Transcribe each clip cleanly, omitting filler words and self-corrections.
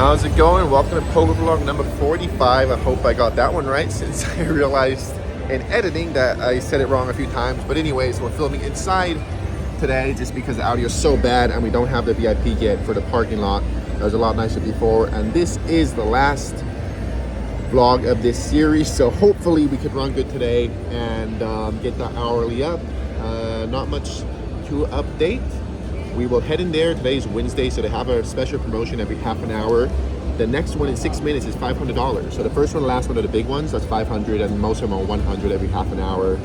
How's it going? Welcome to Poker Vlog number 45. I hope I got that one right since I realized in editing that I said it wrong a few times. But anyways, we're filming inside today just because the audio is so bad and we don't have the VIP yet for the parking lot. It was a lot nicer before. And this is the last vlog of this series. So hopefully we could run good today and get the hourly up. Not much to update. We will head in there. Today is Wednesday, so they have a special promotion every half an hour. The next one in 6 minutes is $500. So the first one and last one are the big ones. That's $500, and most of them are $100 every half an hour.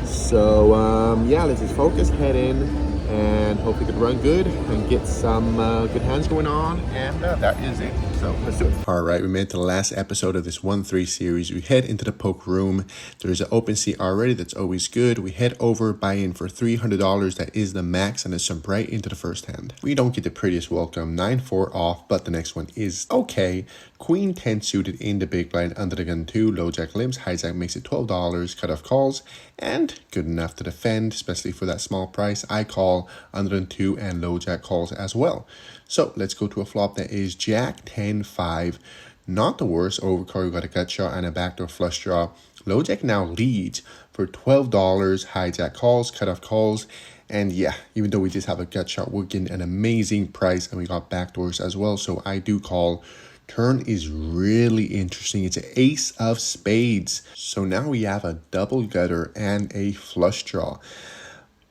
So yeah, let's just focus, head in, and hope we could run good and get some good hands going on. And that is it. So let's do it. All right, we made it to the last episode of this 1-3 series. We head into the poke room. There's an open seat already. That's always good. We head over, buy in for $300. That is the max, and it's jump right into the first hand. We don't get the prettiest welcome. 9-4 off, but the next one is okay. Queen 10 suited in the big blind, under the gun 2. Low jack limps. Hijack makes it $12. Cut off calls, and good enough to defend, especially for that small price. I call under the gun 2 and low jack calls as well. So let's go to a flop that is Jack 10-5. Not the worst overcard. We got a gut shot and a backdoor flush draw. Low jack now leads for $12. Hijack calls, cutoff calls. And yeah, even though we just have a gut shot, we're getting an amazing price, and we got backdoors as well. So I do call. Turn is really interesting. It's an ace of spades. So now we have a double gutter and a flush draw.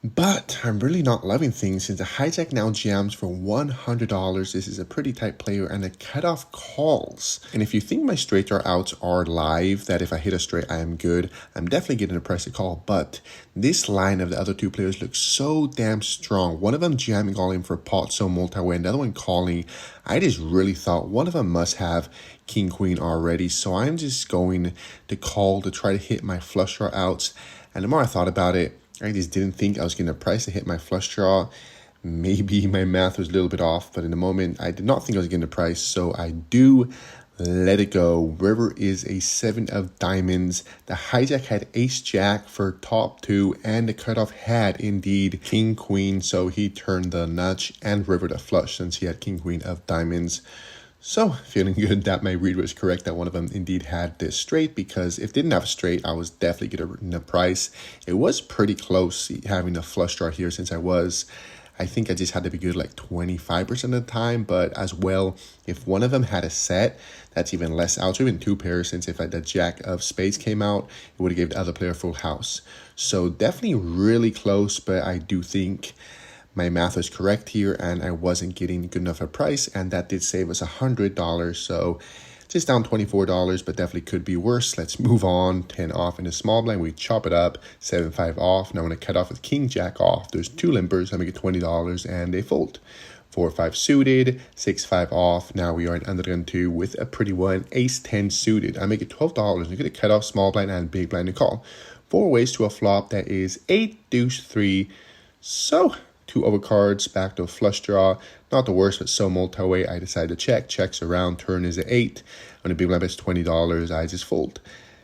But I'm really not loving things since the hijack now jams for $100. This is a pretty tight player, and the cutoff calls. And if you think my straight draw outs are live, that if I hit a straight, I am good, I'm definitely getting a price to call. But this line of the other two players looks so damn strong. One of them jamming all in for pot, so multi-way, and the other one calling. I just really thought one of them must have king queen already. So I'm just going to call to try to hit my flush draw outs. And the more I thought about it, I just didn't think I was getting a price to hit my flush draw. Maybe my math was a little bit off, but in the moment, I did not think I was getting a price, so I do let it go. River is a 7 of diamonds. The hijack had ace jack for top 2, and the cutoff had indeed king queen, so he turned the nudge and river to flush since he had king queen of diamonds. So, feeling good that my read was correct, that one of them indeed had this straight, because if it didn't have a straight, I was definitely getting a price. It was pretty close having a flush draw here, since I think I just had to be good like 25% of the time, but as well, if one of them had a set, that's even less outs, or even two pairs, since if the jack of spades came out, it would have given the other player a full house. So definitely really close, but I do think my math was correct here, and I wasn't getting good enough a price, and that did save us $100. So just down $24, but definitely could be worse. Let's move on. 10 off in the small blind. We chop it up. 7-5 off. Now I'm going to cut off with king jack off. There's two limpers. I make it $20, and they fold. 4-5 suited. 6-5 off. Now we are in under the gun 2 with a pretty one. Ace 10 suited. I make it $12. I'm going to cut off small blind and big blind to call. 4 ways to a flop that is 8 deuce 3. So 2 overcards, back to a flush draw. Not the worst, but so multi-way, I decided to check. Checks around, turn is an 8. On the big blind, it's $20. I just fold.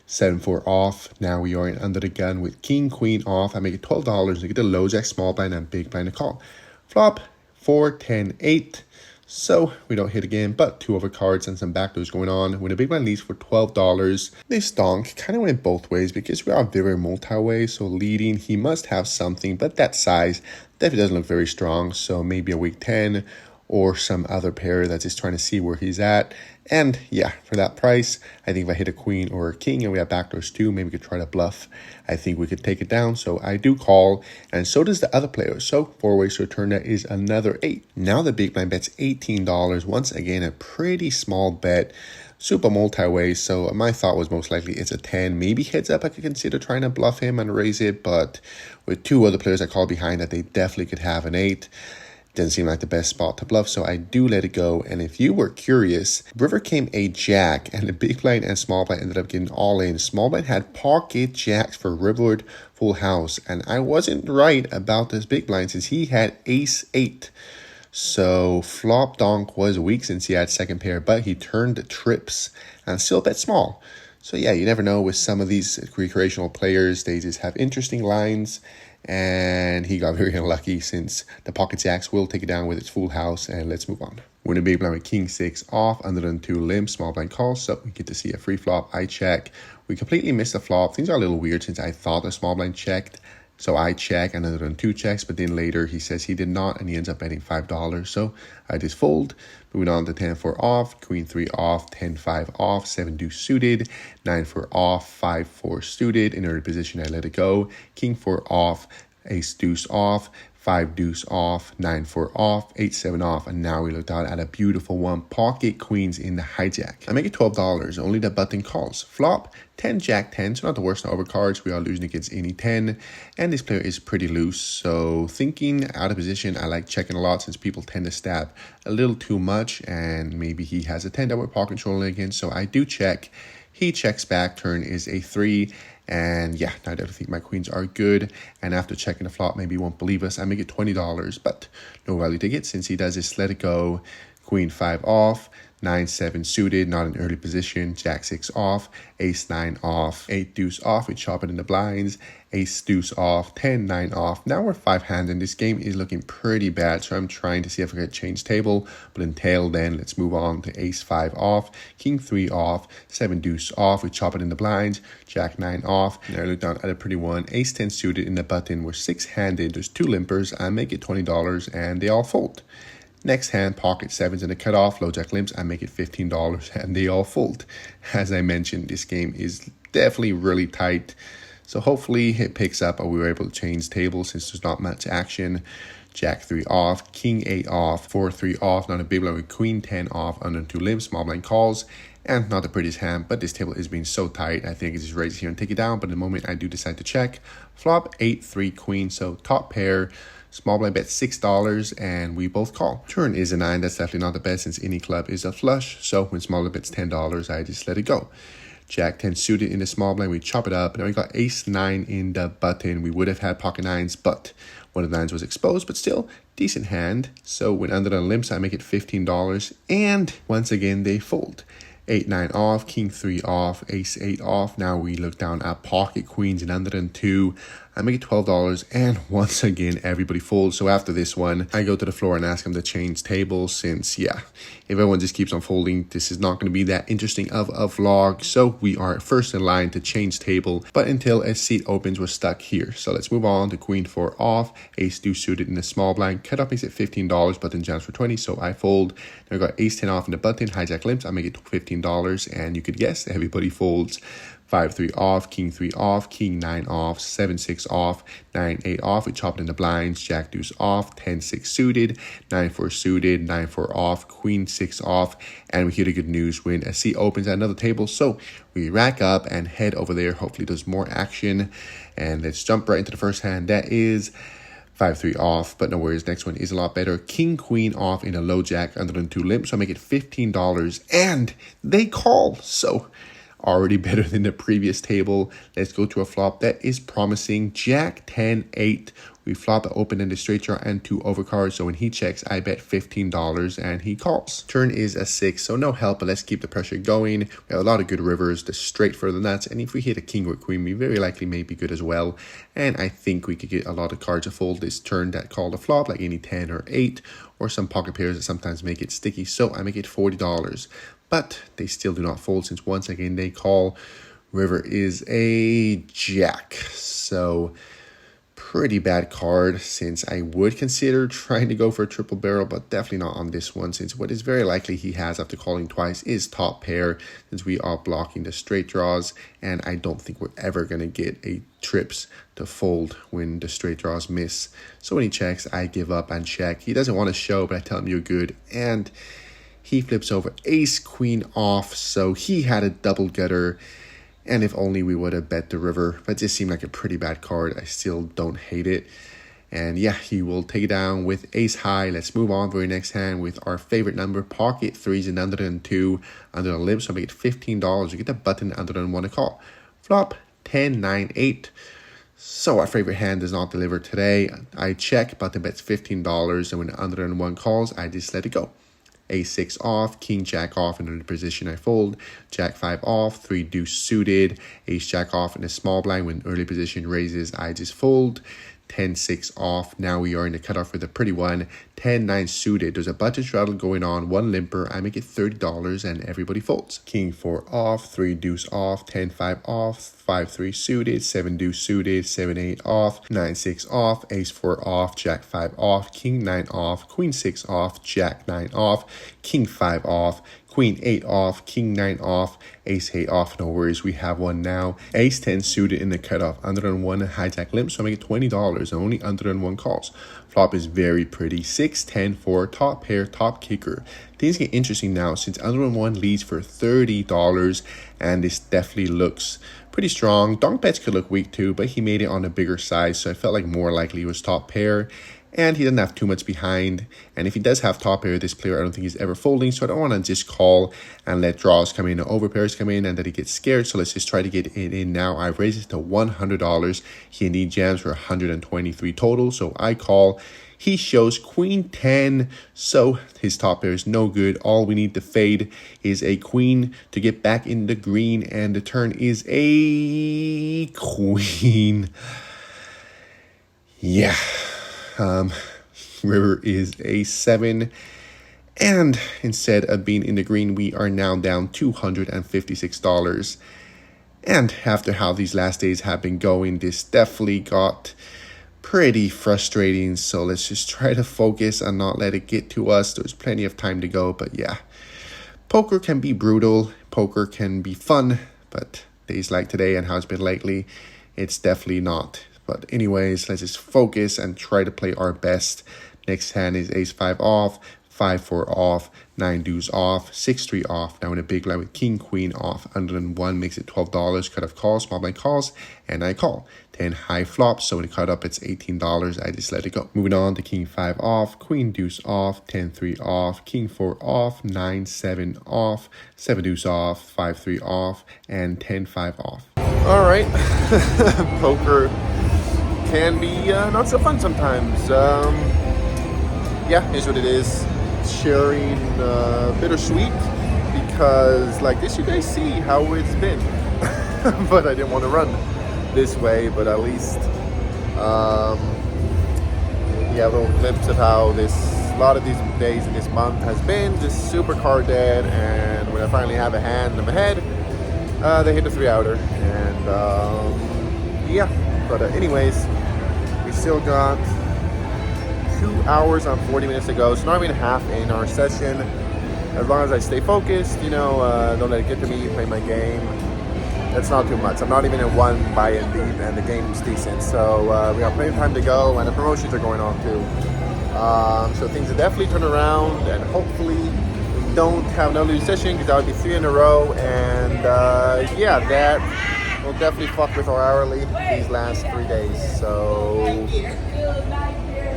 7-4 off. Now we are in under the gun with king, queen off. I make it $12. I get the low jack, small blind, and big blind to call. Flop, 4, 10, 8. So we don't hit again, but 2 overcards and some backdoors going on. When the big blind leads for $12, this donk kind of went both ways because we are very multi-way. So leading, he must have something, but that size definitely doesn't look very strong. So maybe a weak 10 or some other pair that's just trying to see where he's at. And yeah, for that price, I think if I hit a queen or a king and we have backdoors too, maybe we could try to bluff. I think we could take it down. So I do call, and so does the other player. So 4 ways to return that is another 8. Now the big blind bets $18. Once again, a pretty small bet. Super multi-way, so my thought was most likely it's a 10. Maybe heads up, I could consider trying to bluff him and raise it, but with 2 other players I called behind that, they definitely could have an 8. Didn't seem like the best spot to bluff, so I do let it go. And if you were curious, river came a jack, and the big blind and small blind ended up getting all in. Small blind had pocket jacks for river full house, and I wasn't right about this big blind since he had ace 8. So flop donk was weak since he had second pair, but he turned trips and still bet small. So yeah, you never know with some of these recreational players. They just have interesting lines, and he got very unlucky since the pocket jacks will take it down with its full house. And let's move on. We're in a big blind with king 6 off, under the 2 limp, small blind calls, so we get to see a free flop. I check. We completely missed the flop. Things are a little weird since I thought the small blind checked. So I check, and under 2 checks, but then later he says he did not, and he ends up betting $5. So I just fold. Moving on to 10-4 off, queen 3 off, 10-5 off, 7 deuce suited, 9-4 off, 5-4 suited. In early position, I let it go. King 4 off, ace deuce off, 5 deuce off, 9-4 off, 8-7 off, and now we looked out at a beautiful one. Pocket queens in the hijack. I make it $12. Only the button calls. Flop 10 jack 10, so not the worst in overcards. We are losing against any 10, and this player is pretty loose. So thinking out of position, I like checking a lot since people tend to stab a little too much, and maybe he has a 10 that we're pocket controlling against. So I do check. He checks back. Turn is a 3. And yeah, I definitely think my queens are good. And after checking the flop, maybe you won't believe us, I make it $20, but no value to get since he does this. Let it go. Queen 5 off, 9-7 suited, not in early position, jack 6 off, ace 9 off, 8 deuce off, we chop it in the blinds, ace deuce off, 10-9 off. Now we're 5 hands, and this game is looking pretty bad, so I'm trying to see if I can change table. But until then, let's move on to ace 5 off, king 3 off, 7 deuce off, we chop it in the blinds, jack 9 off. Now I look down at a pretty one, ace 10 suited in the button. We're 6-handed, there's 2 limpers. I make it $20, and they all fold. Next hand, pocket 7s in the cutoff, low jack limps, I make it $15, and they all fold. As I mentioned, this game is definitely really tight. So hopefully it picks up, or we were able to change tables since there's not much action. Jack 3 off, king 8 off, 4-3 off, not a big blind with queen 10 off, under 2 limps, small blind calls. And not the prettiest hand, but this table is being so tight, I think it's just raise here and take it down. But the moment I do decide to check, flop 8-3 queen, so top pair. Small blind bet $6, and we both call. Turn is a 9. That's definitely not the best since any club is a flush. So when small blind bets $10, I just let it go. Jack 10 suited in the small blind. We chop it up. Now we got ace 9 in the button. We would have had pocket 9s, but one of the 9s was exposed, but still decent hand. So when under the limps, I make it $15. And once again, they fold. 8-9 off, king 3 off, ace 8 off. Now we look down at pocket queens and under them 2. I make it $12, and once again everybody folds. So after this one, I go to the floor and ask him to change tables since, yeah, if everyone just keeps on folding, this is not going to be that interesting of a vlog. So we are first in line to change table, but until a seat opens, we're stuck here. So let's move on to queen 4 off, ace deuce suited in the small blind. Cut off makes it $15, button jams for 20, so I fold. Now I got ace 10 off in the button, hijack limps. I make it $15, and you could guess everybody folds. 5-3 off, king 3 off, king 9 off, 7-6 off, 9-8 off. We chop it in the blinds, jack deuce off, 10-6 suited, 9-4 suited, 9-4 off, queen 6 off, and we hear the good news when a seat opens at another table. So we rack up and head over there. Hopefully there's more action, and let's jump right into the first hand. That is 5-3 off, but no worries. Next one is a lot better. King queen off in a low jack under the 2 limps. So I make it $15, and they call. So already better than the previous table. Let's go to a flop that is promising. Jack 10-8. We flop the open-ended straight draw and 2 overcards. So when he checks, I bet $15, and he calls. Turn is a 6, so no help, but let's keep the pressure going. We have a lot of good rivers, the straight for the nuts, and if we hit a king or queen, we very likely may be good as well. And I think we could get a lot of cards to fold this turn that call the flop, like any 10 or 8, or some pocket pairs that sometimes make it sticky. So I make it $40. But they still do not fold since once again they call. River is a jack. So pretty bad card since I would consider trying to go for a triple barrel, but definitely not on this one since what is very likely he has after calling twice is top pair since we are blocking the straight draws, and I don't think we're ever going to get a trips to fold when the straight draws miss. So when he checks, I give up and check. He doesn't want to show, but I tell him you're good, and he flips over ace queen off, so he had a double gutter, and if only we would have bet the river, but it just seemed like a pretty bad card. I still don't hate it, and yeah, he will take it down with ace high. Let's move on to our next hand with our favorite number, pocket 3s and under the 2, under the limp, so I make it $15. You get the button under the 1 to call. Flop 10-9-8. So our favorite hand does not deliver today. I check, button bets $15, and when the under the 1 calls, I just let it go. Ace 6 off, king jack off in the position I fold, jack 5 off, 3 deuce suited, ace jack off in a small blind. When early position raises, I just fold. 10-6 off. Now we are in the cutoff with a pretty one. 10-9 suited. There's a budget straddle going on, one limper. I make it $30 and everybody folds. King 4 off, 3 deuce off, 10-5 off, 5-3 suited, 7 deuce suited, 7-8 off, 9-6 off, ace 4 off, jack 5 off, king 9 off, queen 6 off, jack 9 off, king 5 off, queen 8 off, king 9 off, ace 8 off. No worries, we have one now. Ace 10 suited in the cutoff, under than one hijack limp, so I make it $20 and only under than one calls. Flop is very pretty. 6-10-4, top pair, top kicker. Things get interesting now since under than one leads for $30, and this definitely looks pretty strong. Donk bets could look weak too, but he made it on a bigger size, so I felt like more likely it was top pair. And he doesn't have too much behind. And if he does have top pair, this player, I don't think he's ever folding. So I don't want to just call and let draws come in or overpairs come in and that he gets scared. So let's just try to get it in now. I've raised it to $100. He indeed jams for 123 total. So I call. He shows queen 10. So his top pair is no good. All we need to fade is a queen to get back in the green. And the turn is a queen. Yeah. River is a 7, and instead of being in the green, we are now down $256. And after how these last days have been going, this definitely got pretty frustrating. So let's just try to focus and not let it get to us. There's plenty of time to go, but yeah, poker can be brutal. Poker can be fun, but days like today and how it's been lately, it's definitely not. But anyways, let's just focus and try to play our best. Next hand is ace 5 off, 5-4 off, 9 deuce off, 6-3 off. Now in a big line with king queen off. Under than one makes it $12. Cut off calls, small blind calls, and I call. 10 high flops, so when it cut up, it's $18. I just let it go. Moving on to king 5 off, queen deuce off, 10-3 off, king 4 off, 9-7 off, 7 deuce off, 5-3 off, and 10-5 off. All right, poker can be not so fun sometimes. Yeah, is what it is. Sharing bittersweet because like this you guys see how it's been. But I didn't want to run this way, but at least yeah, a little glimpse of how a lot of these days in this month has been just super card dead. And when I finally have a hand in my head, they hit the 3-outer. And yeah, but anyways, we still got 2 hours and 40 minutes to go, so not even half in our session. As long as I stay focused, you know, don't let it get to me, play my game. That's not too much. I'm not even in one buy-in deep, and the game's decent. So we have plenty of time to go, and the promotions are going on too. So things will definitely turn around, and hopefully we don't have another lose session, because that would be 3 in a row. And yeah, that will definitely fuck with our hourly these last 3 days. So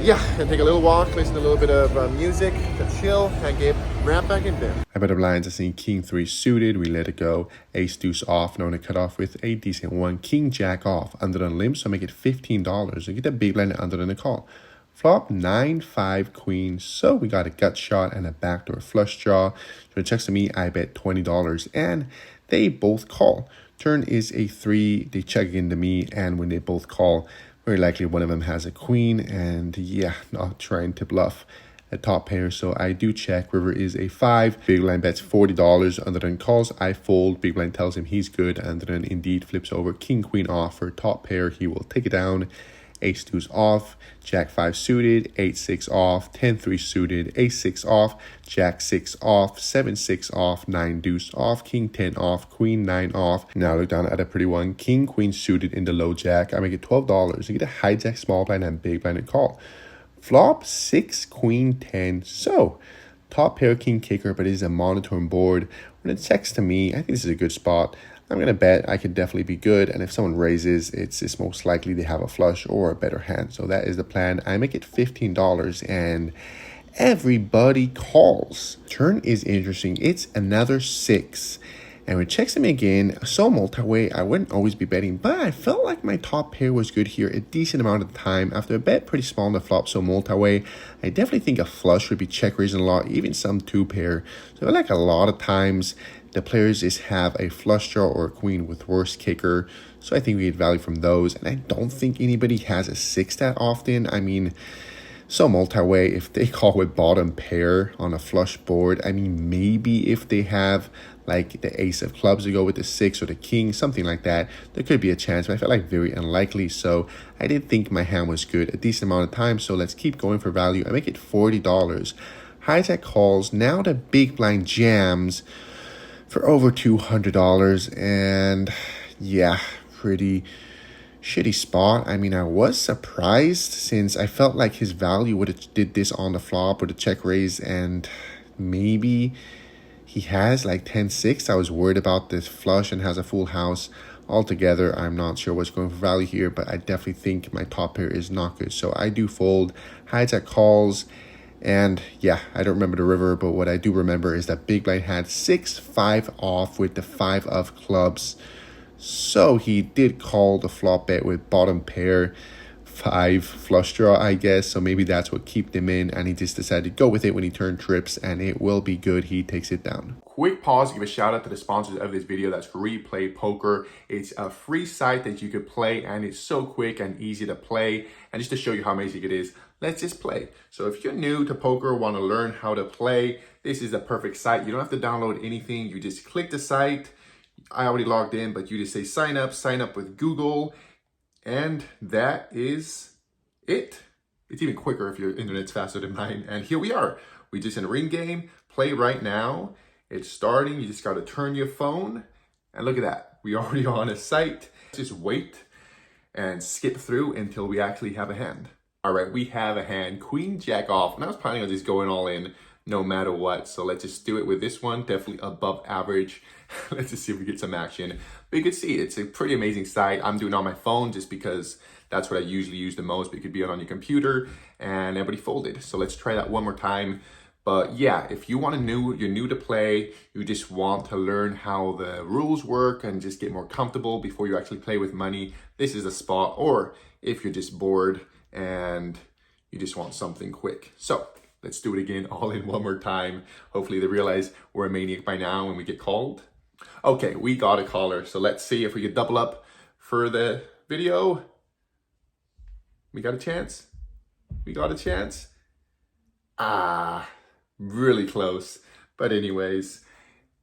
yeah, and take a little walk, listen to a little bit of music to chill, and get right back in there. I bet the blinds are seeing king 3 suited. We let it go. Ace deuce off. Now to cut off with a decent one. King jack off. Under the limb, so I make it $15. I get that big blind under the call. Flop 9-5 queen. So we got a gut shot and a backdoor flush draw. So it checks to me. I bet $20, and they both call. Turn is a 3. They check again to me, and when they both call, very likely one of them has a queen, and yeah, not trying to bluff a top pair. So I do check. River is a 5. Big blind bets $40. Under than calls, I fold. Big blind tells him he's good. Under than indeed flips over king queen off for top pair. He will take it down. Ace deuce off, jack 5 suited, 8-6 off, 10-3 suited, ace 6 off, jack 6 off, 7-6 off, 9 deuce off, king 10 off, queen 9 off. Now look down at a pretty one. King queen suited in the low jack. I make it $12. You get a hijack, small blind, and big blind and call. Flop 6 queen 10. So top pair king kicker, but it is a monotone board. When it checks to me, I think this is a good spot. I'm going to bet I could definitely be good, and if someone raises, it's most likely they have a flush or a better hand. So that is the plan. I make it $15, and everybody calls. Turn is interesting. It's another 6. And when it checks him again, so multi-way, I wouldn't always be betting, but I felt like my top pair was good here a decent amount of the time. After a bet pretty small on the flop, so multi-way, I definitely think a flush would be check raising a lot, even some 2-pair. So I like a lot of times the players just have a flush draw or a queen with worse kicker. So I think we get value from those. And I don't think anybody has a 6 that often. I mean, So multi-way, if they call with bottom pair on a flush board, I mean, maybe if they have like the ace of clubs to go with the six or the king, something like that, there could be a chance, but I felt like very unlikely. So I did think my hand was good a decent amount of time. So let's keep going for value. I make it $40. Hijack calls. Now the big blind jams for over $200. And yeah, pretty shitty spot. I mean, I was surprised since I felt like his value would have did this on the flop with a check raise, and maybe he has like 10-6. I was worried about this flush and has a full house. Altogether, I'm not sure what's going for value here, but I definitely think my top pair is not good. So I do fold. Hijack calls. And yeah, I don't remember the river, but what I do remember is that big blind had 6-5 off with the 5 of clubs. So he did call the flop bet with bottom pair, 5 flush draw, I guess. So maybe that's what kept him in, and he just decided to go with it when he turned trips, and it will be good. He takes it down. Quick pause, give a shout out to the sponsors of this video. That's Replay Poker. It's a free site that you could play, and it's so quick and easy to play. And just to show you how amazing it is, let's just play. So if you're new to poker, want to learn how to play, this is the perfect site. You don't have to download anything. You just click the site. I already logged in, but you just say sign up with Google, and that is it. It's even quicker if your internet's faster than mine. And here we are. We just in a ring game, play right now. It's starting. You just got to turn your phone, and look at that. We already on a site. Just wait and skip through until we actually have a hand. All right, we have a hand, Queen Jack off, and I was planning on just going all in no matter what. So let's just do it with this one, definitely above average. Let's just see if we get some action. But you can see it's a pretty amazing site. I'm doing it on my phone just because that's what I usually use the most. But it could be on your computer, and everybody folded. So let's try that one more time. But yeah, if you want you're new to play, you just want to learn how the rules work and just get more comfortable before you actually play with money, this is the spot. Or if you're just bored and you just want something quick. So let's do it again, all in one more time. Hopefully they realize we're a maniac by now when we get called. Okay, we got a caller. So let's see if we could double up for the video. We got a chance. We got a chance. Really close. But anyways,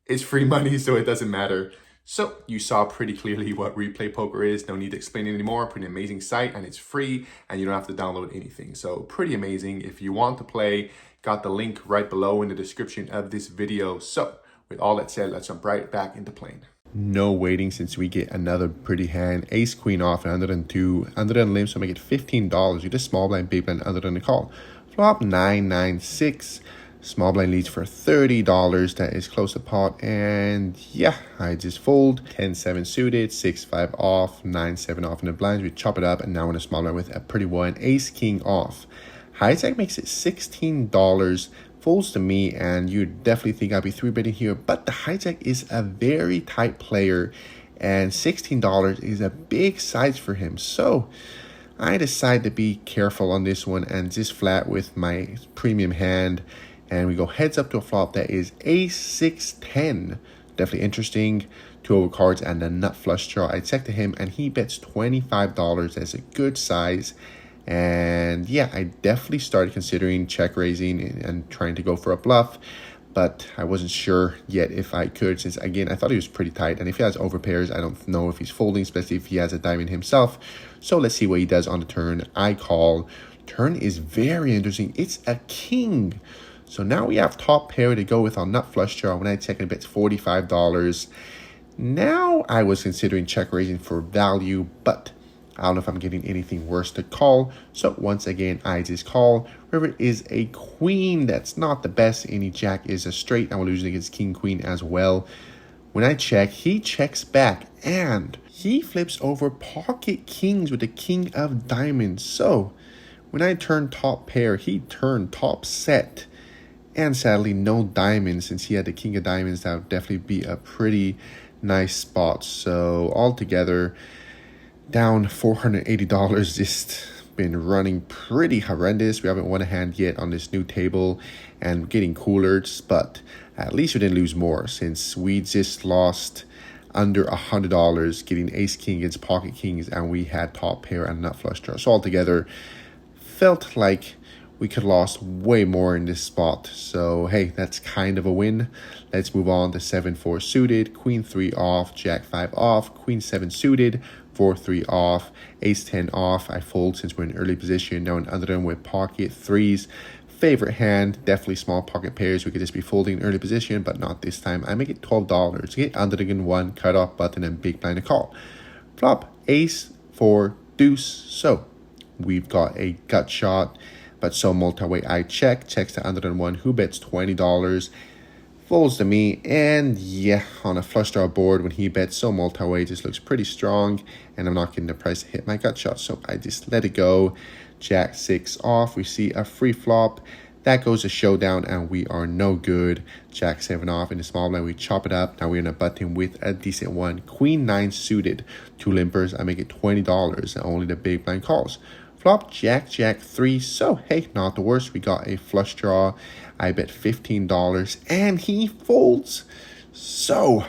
it's free money, so it doesn't matter. So you saw pretty clearly what Replay Poker is. No need to explain it anymore. Pretty amazing site, and it's free, and you don't have to download anything. So pretty amazing. If you want to play, got the link right below in the description of this video. So with all that said, let's jump right back into playing. No waiting since we get another pretty hand. Ace queen off and under than 2. Under than limb, so make it $15. You just small blind, big blind, under than the call. Flop 9-9-6. Small blind leads for $30. That is close to pot. And yeah, I just fold. 10-7 suited, 6-5 off, 9-7 off in the blinds. We chop it up, and now we're in a small blind with a pretty one. Ace king off. Hijack makes it $16. Folds to me, and you definitely think I'll be 3-betting here, but the hijack is a very tight player, and $16 is a big size for him. So I decide to be careful on this one and just flat with my premium hand, and we go heads up to a flop that is ace-6-10. Definitely interesting. 2 overcards and a nut flush draw. I check to him, and he bets $25. That's a good size. And yeah, I definitely started considering check raising and trying to go for a bluff, but I wasn't sure yet if I could, since again, I thought he was pretty tight. And if he has overpairs, I don't know if he's folding, especially if he has a diamond himself. So let's see what he does on the turn. I call. Turn is very interesting. It's a king. So now we have top pair to go with our nut flush draw. When I check, it bets $45. Now I was considering check raising for value, but I don't know if I'm getting anything worse to call. So once again, I just call. River is a queen. That's not the best. Any jack is a straight. I'm losing against king, queen as well. When I check, he checks back, and he flips over pocket kings with the king of diamonds. So when I turn top pair, he turned top set. And sadly, no diamonds. Since he had the king of diamonds, that would definitely be a pretty nice spot. So altogether, down $480. Just been running pretty horrendous. We haven't won a hand yet on this new table, and getting cooler, but at least we didn't lose more, since we just lost under $100 getting ace king against pocket kings, and we had top pair and nut flush draw. So altogether, felt like we could have lost way more in this spot. So, hey, that's kind of a win. Let's move on to 7-4 suited, Queen 3 off, Jack 5 off, Queen 7 suited, 4-3 off, Ace 10 off. I fold since we're in early position. Now in underdone with pocket threes. Favorite hand, definitely small pocket pairs. We could just be folding in early position, but not this time. I make it $12. Get underdone 1, cut off button, and big blind to call. Flop, Ace 4 deuce. So we've got a gut shot, but so multi-way I checks to underdone 1, who bets $20. Folds to me, and yeah, on a flush draw board when he bets so multi-way just looks pretty strong, and I'm not getting the price to hit my gut shot, so I just let it go. Jack 6 off, we see a free flop. That goes to showdown, and we are no good. Jack 7 off in the small blind, we chop it up. Now we're in a button with a decent one. Queen 9 suited, 2 limpers, I make it $20, and only the big blind calls. Flop, Jack 3, so hey, not the worst. We got a flush draw. I bet $15, and he folds. So,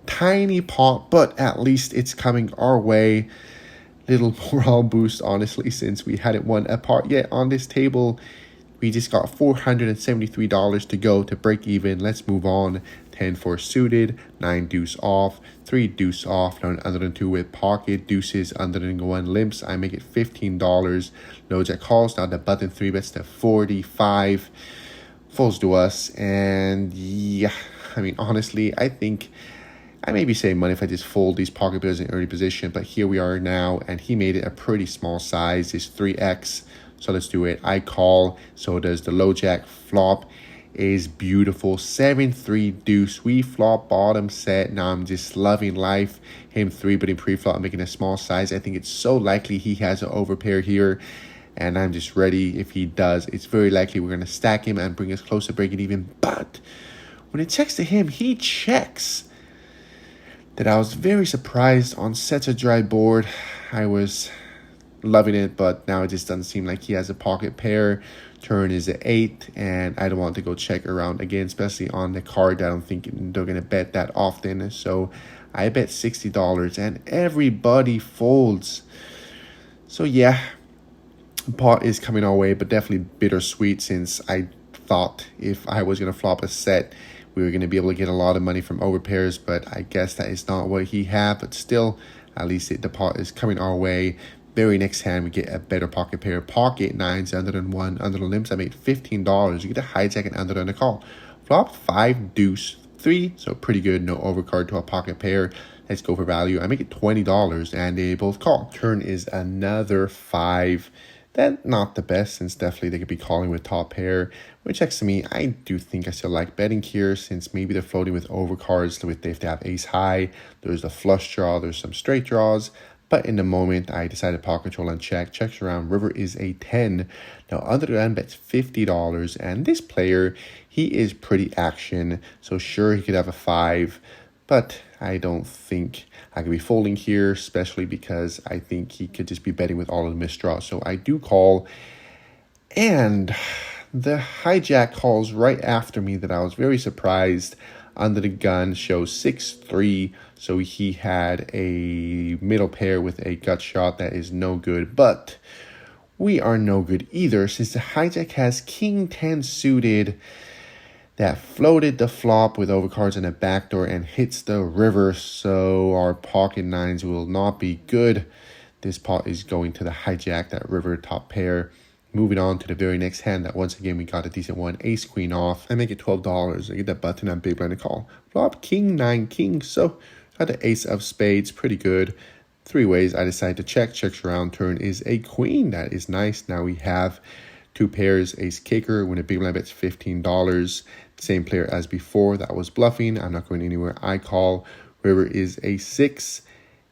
tiny pot, but at least it's coming our way. Little morale boost, honestly, since we hadn't won a pot yet on this table. We just got $473 to go to break even. Let's move on. 10-4 suited, 9 deuce off, 3 deuce off, now an underdone 2 with pocket deuces, underdone 1 limps. I make it $15. No jack calls. Now the button 3 bets to 45. Folds to us, and yeah, I mean, honestly, I think I may be saving money if I just fold these pocket pairs in early position, but here we are now, and he made it a pretty small size. It's 3x, so let's do it. I call, so does the low jack. Flop is beautiful. 7-3 deuce. We flop bottom set. Now I'm just loving life. Him 3-betting pre-flop, making a small size. I think it's so likely he has an overpair here, and I'm just ready. If he does, it's very likely we're going to stack him and bring us close to breaking even. But when it checks to him, he checks. That I was very surprised on such a dry board. I was loving it, but now it just doesn't seem like he has a pocket pair. Turn is at 8, and I don't want to go check around again, especially on the card that I don't think they're going to bet that often. So I bet $60, and everybody folds. So yeah, pot is coming our way, but definitely bittersweet, since I thought if I was going to flop a set, we were going to be able to get a lot of money from overpairs, but I guess that is not what he had. But still, at least the pot is coming our way. Very next hand, we get a better pocket pair. Pocket 9s, underdone 1, underdone limps. I made $15. You get a hijack and underdone a call. Flop 5 deuce 3, so pretty good. No overcard to a pocket pair. Let's go for value. I make it $20, and they both call. Turn is another 5. That's not the best, since definitely they could be calling with top pair, which checks to me. I do think I still like betting here, since maybe they're floating with overcards with if they have ace high. There's the flush draw, there's some straight draws. But in the moment, I decided pocket control and check. Checks around. River is a 10. Now, underdone bets $50. And this player, he is pretty action. So sure, he could have a 5. But I don't think I could be folding here, especially because I think he could just be betting with all of the misdraws. So I do call. And the hijack calls right after me that I was very surprised. Under the gun shows 6-3. So he had a middle pair with a gut shot that is no good. But we are no good either, since the hijack has King 10 suited that floated the flop with overcards in a backdoor and hits the river. So our pocket 9s will not be good. This pot is going to the hijack, that river top pair. Moving on to the very next hand, that once again we got a decent one. Ace queen off. I make it $12. I get that button and big blind to call. Flop king 9 king. So got the ace of spades, pretty good. 3 ways I decide to check. Checks around. Turn is a queen. That is nice. Now we have 2 pairs. Ace kicker. When a big blind bets $15. Same player as before. That was bluffing. I'm not going anywhere. I call. River is a 6.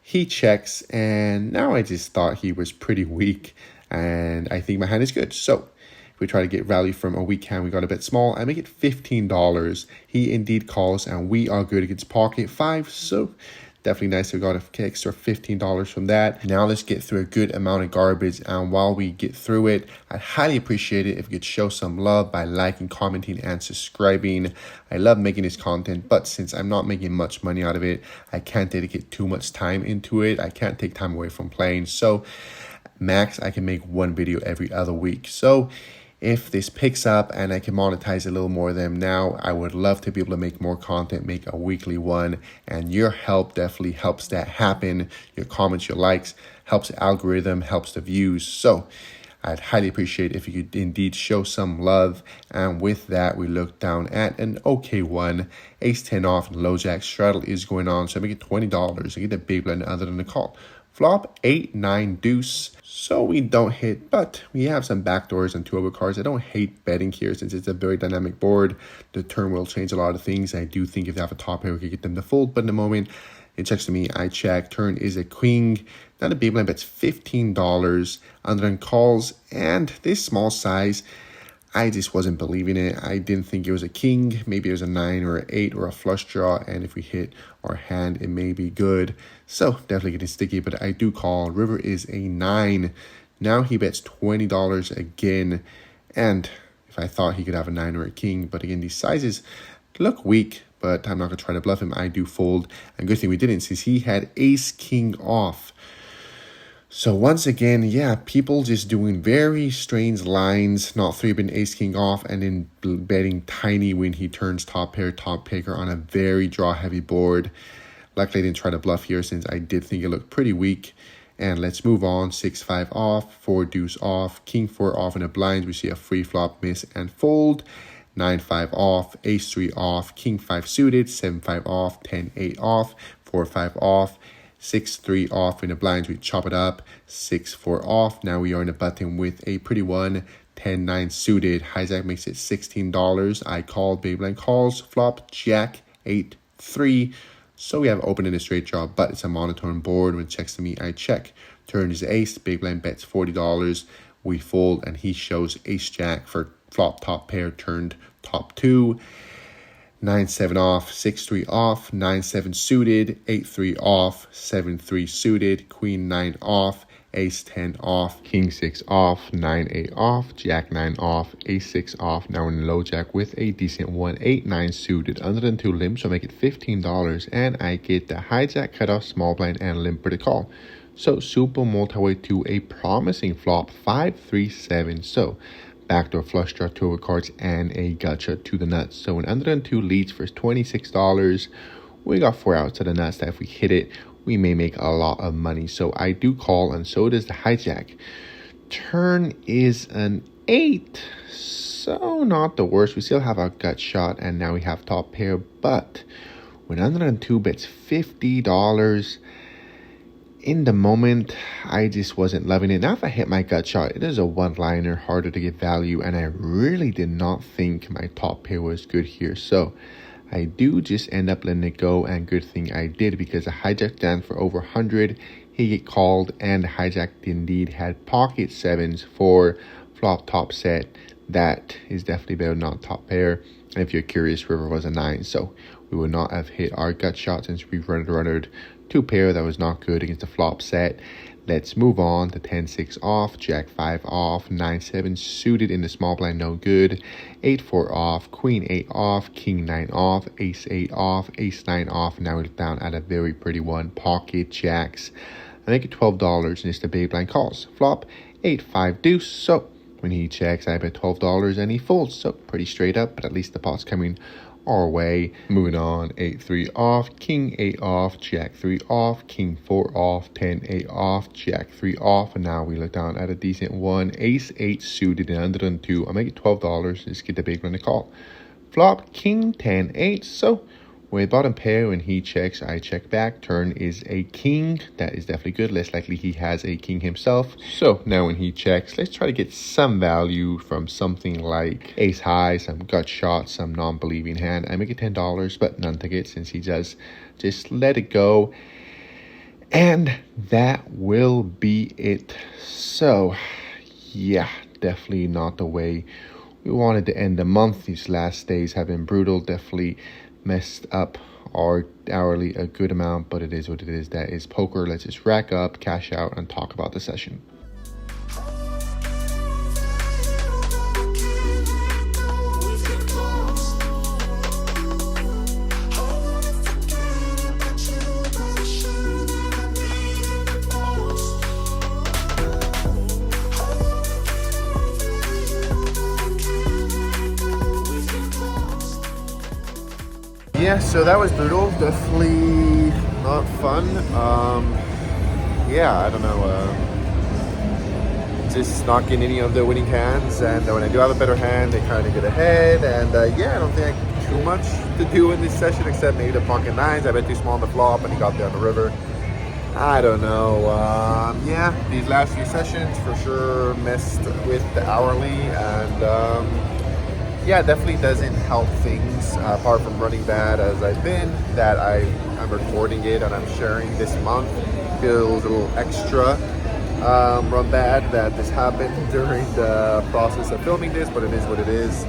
He checks, and now I just thought he was pretty weak, and I think my hand is good. So if we try to get value from a weak hand, we got a bit small. I make it $15. He indeed calls, and we are good against pocket 5. So definitely nice. We got an extra $15 from that. Now let's get through a good amount of garbage. And while we get through it, I'd highly appreciate it if you could show some love by liking, commenting, and subscribing. I love making this content, but since I'm not making much money out of it, I can't dedicate too much time into it. I can't take time away from playing. So Max, I can make one video every other week. So if this picks up and I can monetize a little more of them now, I would love to be able to make more content, make a weekly one. And your help definitely helps that happen. Your comments, your likes, helps the algorithm, helps the views. So I'd highly appreciate if you could indeed show some love. And with that, we look down at an okay one. Ace 10 off and low jack straddle is going on. So I make it $20. I get the big blind other than the call. Flop 8, 9 deuce. So we don't hit, but we have some backdoors and 2 over cards. I don't hate betting here since it's a very dynamic board. The turn will change a lot of things. I do think if they have a top pair, we could get them to fold. But in the moment, it checks to me. I check. Turn is a queen. Now the big blind bets $15. Under calls, and this small size, I just wasn't believing it. I didn't think it was a king. Maybe it was a 9 or an 8 or a flush draw. And if we hit our hand, it may be good. So definitely getting sticky, but I do call. River is a 9. Now he bets $20 again. And if I thought he could have a 9 or a king, but again, these sizes look weak, but I'm not going to try to bluff him. I do fold. And good thing we didn't, since he had ace king off. So once again, yeah, people just doing very strange lines, not 3-betting ace king off, and then betting tiny when he turns top pair, top picker on a very draw heavy board. Luckily, I didn't try to bluff here since I did think it looked pretty weak. And let's move on. 6-5 off, 4 deuce off, king 4 off in the blinds. We see a free flop, miss and fold. 9-5 off, ace 3 off, king 5 suited, 7-5 off, 10-8 off, 4-5 off. 6-3 off in the blinds, we chop it up. 6-4 off. Now we are in the button with a pretty one. 10-9 suited. Hijack makes it $16. I called. Big blind calls. Flop jack 8-3. So we have open in a straight draw, but it's a monotone board. When it checks to me, I check. Turn is ace. Big blind bets $40. We fold, and he shows ace jack for flop top pair turned top 2. 9-7 off, 6-3 off, 9-7 suited, 8-3 off, 7-3 suited, queen 9 off, ace 10 off, king 6 off, 9-8 off, jack 9 off, ace 6 off. Now we're in low jack with a decent one, 8-9 suited, under than 2 limp, so make it $15, and I get the hijack cutoff, small blind, and limper to call. So super multi-way to a promising flop, 5-3-7. So backdoor flush draw, 2 over cards, and a gotcha to the nuts. So an under than 2 leads for $26. We got 4 outs to the nuts that if we hit it, we may make a lot of money. So I do call, and so does the hijack. Turn is an 8. So not the worst. We still have our gut shot, and now we have top pair. But when under than 2 bets $50, in the moment, I just wasn't loving it. Now, if I hit my gut shot, it is a one-liner, harder to get value, and I really did not think my top pair was good here. So I do just end up letting it go, and good thing I did, because the hijack down for over 100, he get called, and the hijack indeed had pocket 7s for flop top set. That is definitely better than not top pair. And if you're curious, river was a 9, so we would not have hit our gut shot since we runnered 2 pair. That was not good against the flop set. Let's move on to 10-6 off, jack 5 off, 9-7 suited in the small blind, no good. 8-4 off, queen 8 off, king 9 off, ace 8 off, ace 9 off. Now we're down at a very pretty one, pocket jacks. I make it $12, and it's the big blind calls. Flop 8-5 deuce. So when he checks, I bet $12, and he folds. So pretty straight up, but at least the pot's coming our way. Moving on, 8-3 off, king 8 off, jack 3 off, king 4 off, 10-8 off, jack 3 off, and now we look down at a decent one, ace 8 suited and under than 2. I'll make it $12. Just get the big one to call. Flop king 10-8. So with bottom pair, when he checks, I check back. Turn is a king. That is definitely good. Less likely he has a king himself. So now when he checks, let's try to get some value from something like ace high, some gut shot, some non-believing hand. I make it $10, but none to get since he does just let it go. And that will be it. So yeah, definitely not the way we wanted to end the month. These last days have been brutal. Definitely messed up our hourly a good amount, but it is what it is. That is poker. Let's just rack up, cash out, and talk about the session. yeah, so that was brutal. Definitely not fun. Yeah, I don't know. Just not getting any of the winning hands, and when I do have a better hand, they kind of get ahead. And yeah, I don't think I have too much to do in this session except maybe the pocket nines. I bet too small on the flop, and he got there on the river. I don't know. Yeah, these last few sessions for sure messed with the hourly, and yeah, definitely doesn't help things. Apart from running bad as I've been, that I'm recording it and I'm sharing this month feels a little extra run bad that this happened during the process of filming this, but it is what it is.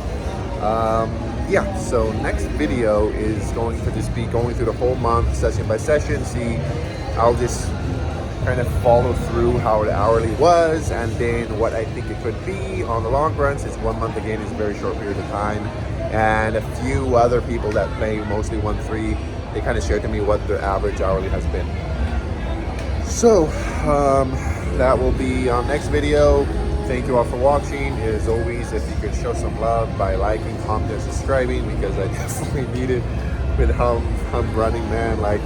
Yeah, so next video is going to just be going through the whole month, session by session. See, I'll just kind of follow through how the hourly was and then what I think it could be on the long run, since 1 month again is a very short period of time. And a few other people that play mostly 1-3, they kind of shared to me what their average hourly has been. So that will be our next video. Thank you all for watching. As always, if you could show some love by liking, commenting, and subscribing, because I definitely need it with how I'm running, man. Like,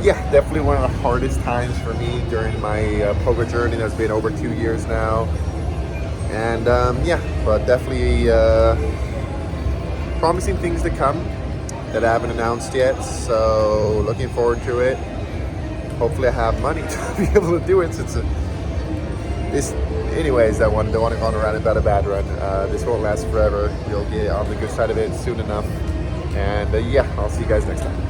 yeah, definitely one of the hardest times for me during my poker journey that's been over 2 years now. And yeah, but definitely promising things to come that I haven't announced yet. So looking forward to it. Hopefully I have money to be able to do it, since this, anyways, don't want to go around about a bad run. This won't last forever. You'll get on the good side of it soon enough. And yeah, I'll see you guys next time.